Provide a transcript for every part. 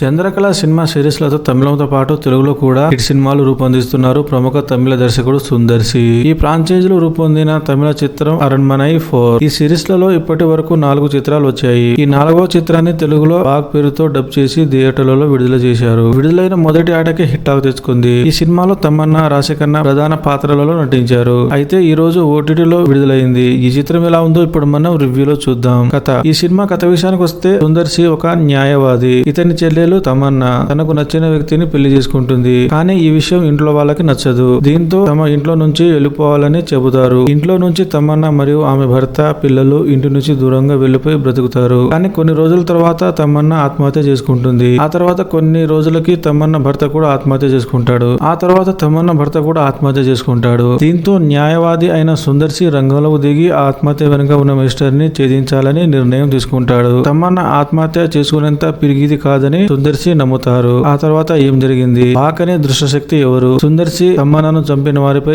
Chandrakala cinema సిరీస్లతో తమిళంతో పాటు తెలుగులో కూడా హిట్ సినిమాలు రూపొందిస్తున్నారు ప్రముఖ తమిళ దర్శకుడు సుందర్సి. ఈ ఫ్రాంచైజీలో రూపొందిన తమిళ చిత్రం అరణ్మనై 4. ఈ సిరీస్లలో ఇప్పటి వరకు 4 చిత్రాలు వచ్చాయి. ఈ 4వ చిత్రాన్ని తెలుగులో బాగ్ పేరుతో డబ్ చేసి థియేటర్లలో విడుదల చేశారు. విడుదలైన మొదటి ఆటకే హిట్ టాక్ తెచ్చుకుంది. ఈ సినిమాలో తమన్నా, రాశిఖన్నా ప్రధాన పాత్రలలో నటించారు. అయితే ఈ రోజు ఓటీటీలో విడుదలైంది. ఈ చిత్రం ఎలా ఉందో ఇప్పుడు మనం రివ్యూలో చూద్దాం. ఈ సినిమా కథ విషయానికి వస్తే సుందర్సి ఒక న్యాయవాది. ఇతని చెల్లెలు తమన్నా తనకు నచ్చిన వ్యక్తిని పెళ్లి చేసుకుంటుంది. కానీ ఈ విషయం ఇంట్లో వాళ్ళకి నచ్చదు. దీంతో తమ ఇంట్లో నుంచి వెళ్ళిపోవాలని చెబుతారు. ఇంట్లో నుంచి తమన్నా మరియు ఆమె భర్త, పిల్లలు ఇంటి నుంచి దూరంగా వెళ్లిపోయి బ్రతుకుతారు. కానీ కొన్ని రోజుల తర్వాత తమన్నా ఆత్మహత్య చేసుకుంటుంది. ఆ తర్వాత కొన్ని రోజులకి తమన్నా భర్త కూడా ఆత్మహత్య చేసుకుంటాడు. ఆ తర్వాత తమన్నా భర్త కూడా ఆత్మహత్య చేసుకుంటాడు. దీంతో న్యాయవాది అయిన సుందర్సి రంగంలోకి దిగి ఆత్మహత్య వెనుక ఉన్న మిస్టర్ ని ఛేదించాలని నిర్ణయం తీసుకుంటాడు. తమన్నా ఆత్మహత్య చేసుకునేంత పిరిగిది కాదని సుందర్సి నమ్ముతారు. ఆ తర్వాత ఏం జరిగింది? బాగ్ అనే దృష్టశక్తి ఎవరు? సుందర్సి తమన్నాను చంపిన వారిపై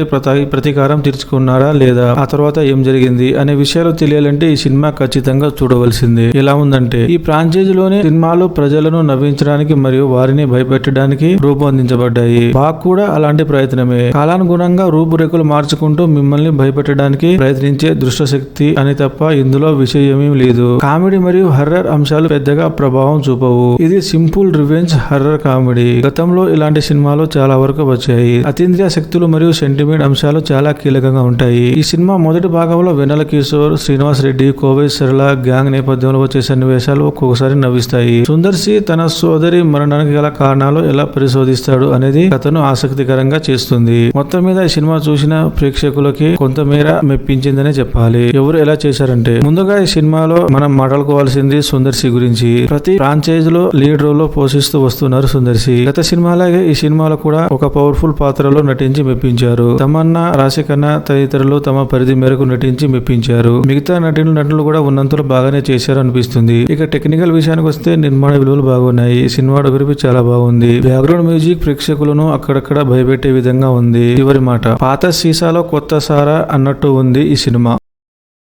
ప్రతీకారం తీర్చుకున్నారా లేదా? ఆ తర్వాత ఏం జరిగింది అనే విషయాలు తెలియాలంటే ఈ సినిమా ఖచ్చితంగా చూడవలసింది. ఎలా ఉందంటే, ఈ ఫ్రాంచైజీలోని సినిమాలు ప్రజలను నవ్వించడానికి మరియు వారిని భయపెట్టడానికి రూపొందించబడ్డాయి. బాగ్ కూడా అలాంటి ప్రయత్నమే. కాలానుగుణంగా రూపురేఖలు మార్చుకుంటూ మిమ్మల్ని భయపెట్టడానికి ప్రయత్నించే దృష్టశక్తి అని తప్ప ఇందులో విషయమేమీ లేదు. కామెడీ మరియు హర్రర్ అంశాలు పెద్దగా ప్రభావం చూపవు. ఇది సింపుల్ రివెంజ్ హర్రర్ కామెడీ. గతంలో ఇలాంటి సినిమాలు చాలా వరకు వచ్చాయి. అతీంద్రియ శక్తులు మరియు సెంటిమెంట్ అంశాలు చాలా కీలకంగా ఉంటాయి. ఈ సినిమా మొదటి భాగంలో వెన్నెల కిషోర్, శ్రీనివాస్ రెడ్డి, కోవై సరళ గ్యాంగ్ నేపథ్యంలో వచ్చే సన్నివేశాలు ఒక్కొక్కసారి నవ్విస్తాయి. సుందర్సి తన సోదరి మరణానికి గల కారణాలు ఎలా పరిశోధిస్తాడు అనేది కథను ఆసక్తికరంగా చేస్తుంది. మొత్తం మీద ఈ సినిమా చూసిన ప్రేక్షకులకి కొంతమేర మెప్పించిందనే చెప్పాలి. ఎవరు ఎలా చేశారంటే, ముందుగా ఈ సినిమాలో మనం మాట్లాడుకోవాల్సింది సుందర్సి గురించి. ప్రతి ఫ్రాంచైజ్ లో లీడ్ రోల్ లో పోషిస్తూ వస్తున్నారు సుందర్సి. గత సినిమాలాగే ఈ సినిమాలో కూడా ఒక పవర్ఫుల్ పాత్రలో నటించి మెప్పించారు. తమన్నా, రాశిఖన్నా తదితరులు తమ పరిధి మేరకు నటించి మెప్పించారు. మిగతా నటులు కూడా ఉన్నంతలో బాగానే చేశారు అనిపిస్తుంది. ఇక టెక్నికల్ విషయానికి వస్తే నిర్మాణ విలువలు బాగున్నాయి. సినిమాటోగ్రఫీ చాలా బాగుంది. బ్యాక్గ్రౌండ్ మ్యూజిక్ ప్రేక్షకులను అక్కడక్కడ భయపెట్టే విధంగా ఉంది. చివరి మాట, పాత సీసాలో కొత్త సారా అన్నట్టు ఉంది ఈ సినిమా.